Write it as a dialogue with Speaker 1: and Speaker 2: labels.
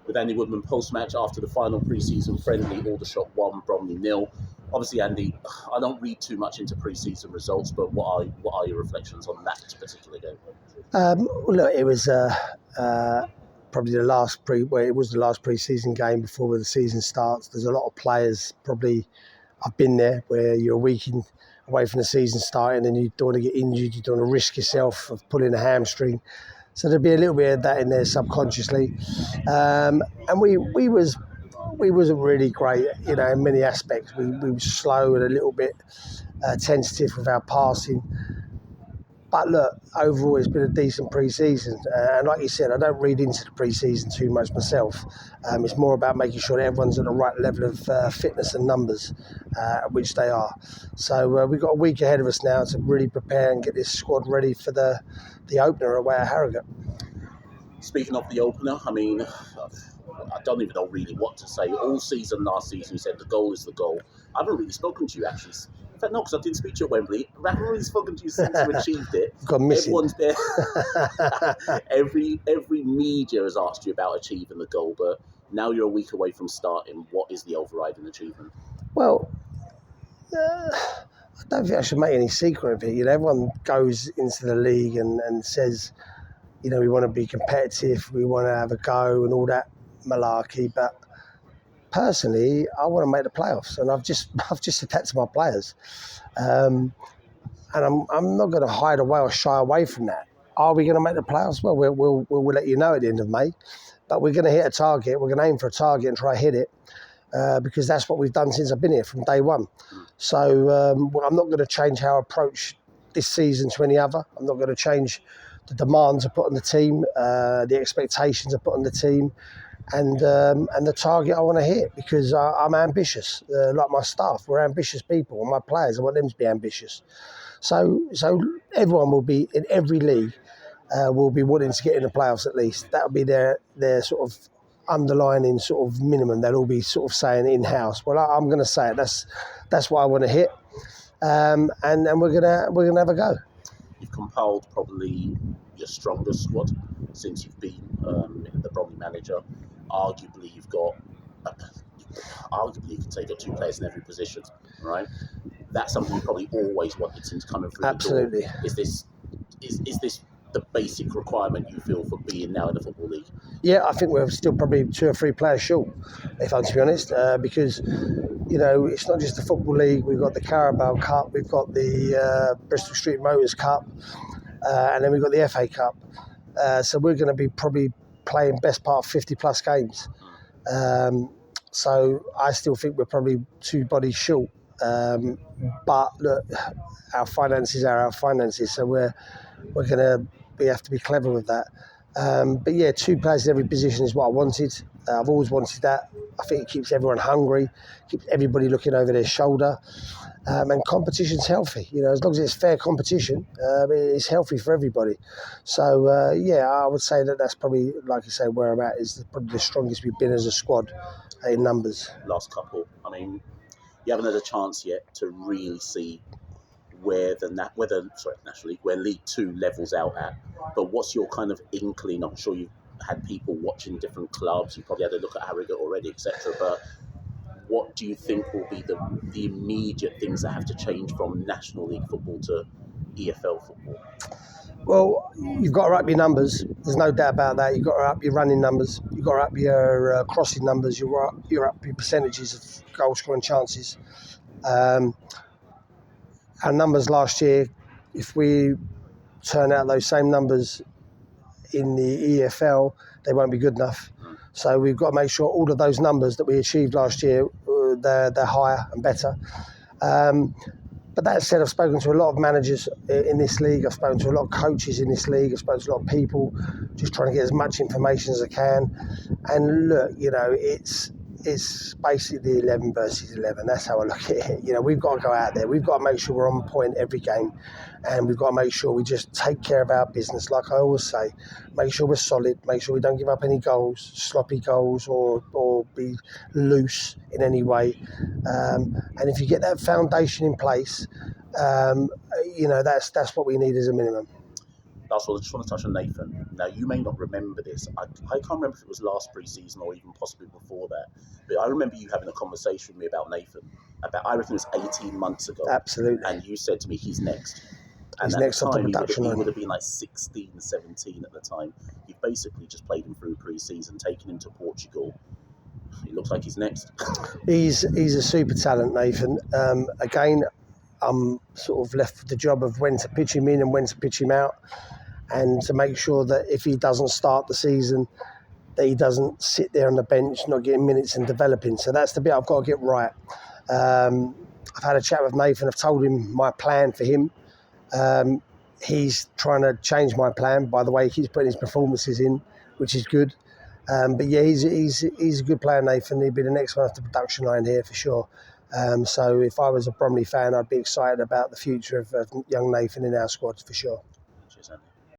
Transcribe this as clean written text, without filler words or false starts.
Speaker 1: with Andy Woodman post-match after the final pre-season friendly. Aldershot 1, Bromley 0. Obviously, Andy, I don't read too much into pre-season results, but what are your reflections on that particular game?
Speaker 2: Look, it was probably the last pre-season game before the season starts. There's a lot of players probably. I've been there where you're a week away from the season starting and you don't want to get injured, you don't want to risk yourself of pulling a hamstring. So there'd be a little bit of that in there subconsciously. And we wasn't really great, in many aspects. We were slow and a little bit tentative with our passing. But look, overall, it's been a decent pre-season. And like you said, I don't read into the pre-season too much myself. It's more about making sure that everyone's at the right level of fitness and numbers, which they are. So we've got a week ahead of us now to really prepare and get this squad ready for the opener away at Harrogate.
Speaker 1: Speaking of the opener, I mean, I don't even know really what to say. All season, last season, you said the goal is the goal. I haven't really spoken to you, actually. In fact, no, because I didn't speak to you at Wembley. I haven't really spoken to you since you achieved it. Everyone's there. Every media has asked you about achieving the goal, but now you're a week away from starting. What is the overriding achievement?
Speaker 2: Well, I don't think I should make any secret of it. Everyone goes into the league and says, we want to be competitive, we want to have a go and all that malarkey, but personally, I want to make the playoffs, and I've just said that to my players, and I'm not going to hide away or shy away from that. Are we going to make the playoffs? Well, we'll let you know at the end of May, but we're going to hit a target. We're going to aim for a target and try to hit it, because that's what we've done since I've been here from day one. So I'm not going to change how I approach this season to any other. I'm not going to change the demands I put on the team, the expectations I put on the team, and the target I want to hit, because I'm ambitious, like my staff. We're ambitious people, and my players, I want them to be ambitious. So everyone will be, in every league, will be wanting to get in the playoffs at least. That'll be their sort of underlining sort of minimum. They'll all be sort of saying in-house. Well, I'm going to say it. That's what I want to hit, and we're gonna have a go.
Speaker 1: You've compiled probably your strongest squad since you've been the Bromley manager. Arguably, you can take your two players in every position, right? That's something you probably always wanted since coming through.
Speaker 2: Absolutely.
Speaker 1: The door. Is this the basic requirement you feel for being now in the Football League? Yeah,
Speaker 2: I think we're still probably 2 or 3 players short, if I'm to be honest, because it's not just the Football League. We've got the Carabao Cup, we've got the Bristol Street Motors Cup, and then we've got the FA Cup. So we're going to be probably playing best part of 50 plus games. So I still think we're probably 2 bodies short. But look, our finances are our finances, so we have to be clever with that. But yeah, 2 players in every position is what I wanted. I've always wanted that. I think it keeps everyone hungry, keeps everybody looking over their shoulder, and competition's healthy. As long as it's fair competition, it's healthy for everybody. So I would say that's probably, like I say, where I'm at is probably the strongest we've been as a squad in numbers.
Speaker 1: Last couple, I mean, you haven't had a chance yet to really see where where League 2 levels out at. But what's your kind of inkling? I'm sure you've had people watching different clubs. You probably had a look at Harrogate already, etc. But what do you think will be the immediate things that have to change from National League football to EFL football?
Speaker 2: Well, you've got to up your numbers. There's no doubt about that. You've got to up your running numbers. You've got to up your crossing numbers. You're up your percentages of goal scoring chances. Our numbers last year, if we turn out those same numbers in the EFL, they won't be good enough. So we've got to make sure all of those numbers that we achieved last year, they're higher and better. But that said, I've spoken to a lot of managers in this league. I've spoken to a lot of coaches in this league. I've spoken to a lot of people, just trying to get as much information as I can. And look, it's basically 11 versus 11. That's how I look at it. We've got to go out there. We've got to make sure we're on point every game. And we've got to make sure we just take care of our business. Like I always say, make sure we're solid. Make sure we don't give up any goals, sloppy goals, or be loose in any way. And if you get that foundation in place, that's what we need as a minimum.
Speaker 1: Last one, I just want to touch on Nathan. Now, you may not remember this. I can't remember if it was last pre-season or even possibly before that. But I remember you having a conversation with me about Nathan. I reckon it was 18 months ago.
Speaker 2: Absolutely.
Speaker 1: And you said to me, he's next. And
Speaker 2: He's
Speaker 1: at
Speaker 2: next
Speaker 1: the
Speaker 2: off the
Speaker 1: time,
Speaker 2: production
Speaker 1: he
Speaker 2: line.
Speaker 1: would have been like 16, 17 at the time. You've basically just played him through pre-season, taken him to Portugal. It looks like he's next.
Speaker 2: He's a super talent, Nathan. Again, I'm sort of left with the job of when to pitch him in and when to pitch him out, and to make sure that if he doesn't start the season, that he doesn't sit there on the bench, not getting minutes and developing. So that's the bit I've got to get right. I've had a chat with Nathan. I've told him my plan for him. He's trying to change my plan by the way he keeps putting his performances in, which is good. But yeah, he's a good player, Nathan. He'd be the next one off the production line here for sure. So if I was a Bromley fan, I'd be excited about the future of young Nathan in our squad for sure.